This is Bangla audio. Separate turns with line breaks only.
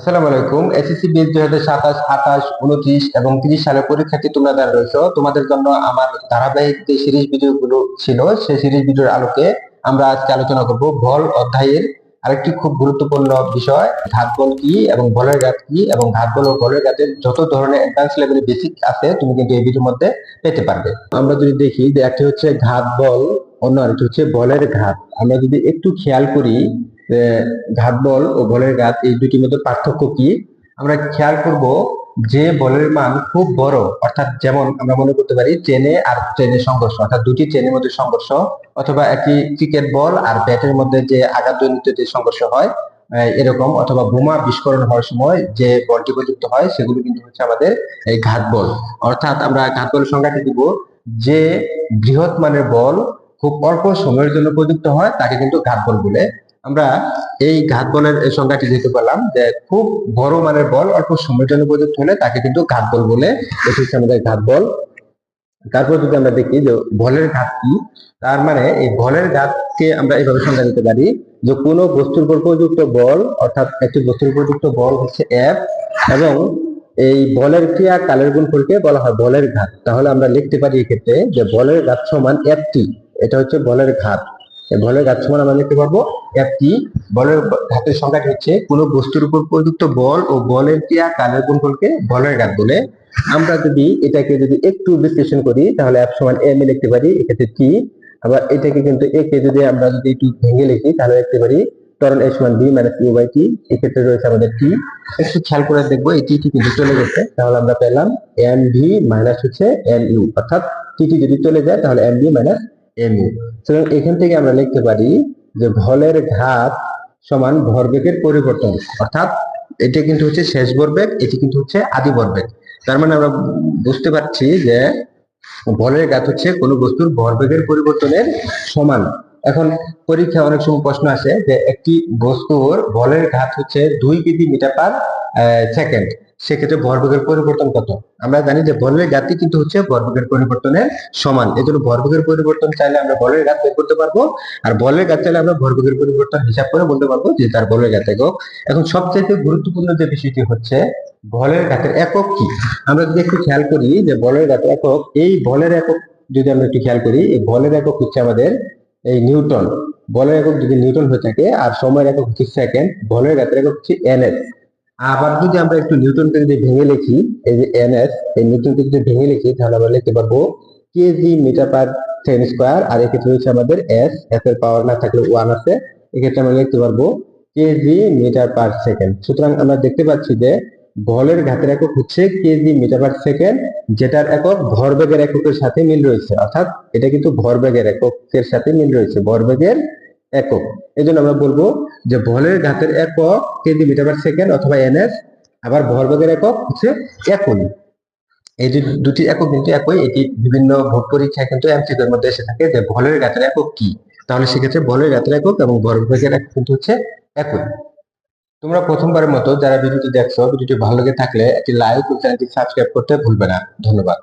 আসসালামু আলাইকুম। এসএসসি বেস 2027, 28, 29 এবং 30 সালের পরীক্ষার্থী তোমরা যারা রয়েছো, তোমাদের জন্য আমার ধারাবাহিক যে সিরিজ ভিডিওগুলো ছিল সেই সিরিজ ভিডিওর আলোকে আমরা আজকে আলোচনা করব বল অধ্যায়ের আরেকটি খুব গুরুত্বপূর্ণ বিষয়, ঘাত বল কি এবং বলের ঘাত কি, এবং ঘাত বল ও বলের ঘাতের যত ধরনের অ্যাডভান্স লেভেলের বেসিক আছে তুমি কিন্তু এই ভিডিওর মধ্যে পেতে পারবে। আমরা যদি দেখি যে একটি হচ্ছে ঘাত বল, অন্য আরেকটি হচ্ছে বলের ঘাত। আমরা যদি একটু খেয়াল করি যে ঘাত বল ও বলের ঘাত এই দুটির মধ্যে পার্থক্য কি, আমরা খেয়াল করব যে বলের মান খুব বড়, অর্থাৎ যেমন আমরা মনে করতে পারি চেনে আর চেনের সংঘর্ষ, অর্থাৎ দুটি চেনের মধ্যে সংঘর্ষ, অথবা একটি ক্রিকেট বল আর ব্যাটের মধ্যে যে আঘাতজনিত যে সংঘর্ষ হয় এরকম, অথবা বোমা বিস্ফোরণ হওয়ার সময় যে বলটি প্রযুক্ত হয় সেগুলো কিন্তু হচ্ছে আমাদের এই ঘাত বল। অর্থাৎ আমরা ঘাত বলের সংজ্ঞাটি দিব যে বৃহৎ মানের বল খুব অল্প সময়ের জন্য প্রযুক্ত হয় তাকে কিন্তু ঘাত বল বলে। আমরা এই ঘাত বলের সংজ্ঞাটি দিতে পারলাম যে খুব বড় মানের বল অল্প সময়ের জন্য প্রযুক্ত হলে তাকে কিন্তু ঘাত বল বলে। এটি হচ্ছে আমাদের ঘাত বল। তারপর যদি আমরা দেখি যে বলের ঘাত কি, তার মানে এই বলের ঘাতকে আমরা এইভাবে সংজ্ঞা দিতে পারি যে কোনো বস্তুর উপর প্রযুক্ত বল, অর্থাৎ একটি বস্তুর উপর প্রযুক্ত বল হচ্ছে এফ, এবং এই বলের ক্রিয়া কালের গুণফলকে বলা হয় বলের ঘাত। তাহলে আমরা লিখতে পারি এক্ষেত্রে যে বলের ঘাত সমান এফ টি, এটা হচ্ছে বলের ঘাত। বলের ঘাত সমান আমরা লিখতে পারবো এফ টি। বলের ঘাতের সংজ্ঞাটি হচ্ছে কোনো বস্তুর উপর প্রযুক্ত বল ও বলের ক্রিয়া কালের গুণফলকে বলের ঘাত বলে। আমরা যদি এটাকে যদি একটু বিশ্লেষণ করি তাহলে এফ সমান এম এ লিখতে পারি, এক্ষেত্রে টি। আবার এটাকে কিন্তু একে যদি আমরা যদি একটু ভেঙে লিখি তাহলে লিখতে পারি ত্বরণ এ সমান B minus you by T, এক্ষেত্রে রয়েছে আমাদের টি। একটু খেয়াল করে দেখবো এই টি কিন্তু চলে গেছে, তাহলে আমরা পেলাম এম ভি মাইনাস হচ্ছে এম ইউ, অর্থাৎ টি যদি চলে যায় তাহলে M V minus M U. সুতরাং এখান থেকে আমরা লিখতে পারি যে বলের ঘাত সমান ভরবেগের পরিবর্তন, অর্থাৎ এটা কিন্তু হচ্ছে শেষ ভরবেগ, এটি কিন্তু হচ্ছে আদি ভরবেগ। তার মানে আমরা বুঝতে পারছি যে বলের ঘাত হচ্ছে কোনো বস্তুর ভরবেগের পরিবর্তনের সমান। এখন পরীক্ষায় অনেক সময় প্রশ্ন আসে যে একটি বস্তুর বলের ঘাত হচ্ছে 2 কেজি মিটার পার সেকেন্ড, সেক্ষেত্রে ভরবেগের পরিবর্তন কত? আমরা জানি যে বলের ঘাতই কিন্তু হচ্ছে ভরবেগের পরিবর্তনের সমান। এজন্য ভরবেগের পরিবর্তন চাইলে আমরা বলের ঘাত বের করতে পারবো, আর বলের ঘাত চাইলে আমরা ভরবেগের পরিবর্তন হিসাব করে বলতে পারবো যে তার বলের ঘাত একক। এখন সবচেয়ে গুরুত্বপূর্ণ যে বিষয়টি হচ্ছে বলের ঘাতের একক কি। আমরা যদি একটু খেয়াল করি যে বলের ঘাতের একক, এই বলের একক যদি আমরা একটু খেয়াল করি, এই বলের একক হচ্ছে আমাদের এই নিউটন। বলের একক যদি নিউটন হয়ে থাকে আর সময়ের একক হচ্ছে সেকেন্ড, বলের ঘাতের একক হচ্ছে এনএস। আবার যদি আমরা একটু নিউটনকে যদি ভেঙে লিখি, এই যে এনএস, এই নিউটনকে যদি ভেঙে লিখি তাহলে আমরা লিখতে পারবো KG metre per second square. আর এক্ষেত্রে হচ্ছে আমাদের এস, এস এর পাওয়ার না থাকলে ওয়ান আছে, এক্ষেত্রে আমরা লিখতে পারবো কেজি মিটার পার সেকেন্ড। সুতরাং আমরা দেখতে পাচ্ছি যে বলের ঘাতের একক হচ্ছে কেজি মিটার পার সেকেন্ড, যেটার একক ভরবেগের এককের সাথে মিল রয়েছে, অর্থাৎ এটা কিন্তু ভরবেগের এককের সাথে মিল রয়েছে, ভরবেগের একক। এই জন্য আমরা বলবো যে বলের ঘাতের একক কেজি মিটার পার সেকেন্ড অথবা এনএস, আবার ভরবেগের একক হচ্ছে একই। এই যে দুটি একক কিন্তু একই, এটি বিভিন্ন বোর্ড পরীক্ষায় কিন্তু এমসিকিউ এর মধ্যে এসে থাকে যে বলের ঘাতের একক কি। তাহলে সেক্ষেত্রে বলের ঘাতের একক এবং ভরবেগের একক কিন্তু হচ্ছে একই। তোমরা প্রথমবারের মতো যারা ভিডিওটি দেখছো, ভিডিওটি ভালো লেগে থাকলে একটি লাইক ও চ্যানেলটি সাবস্ক্রাইব করতে ভুলবে না। ধন্যবাদ।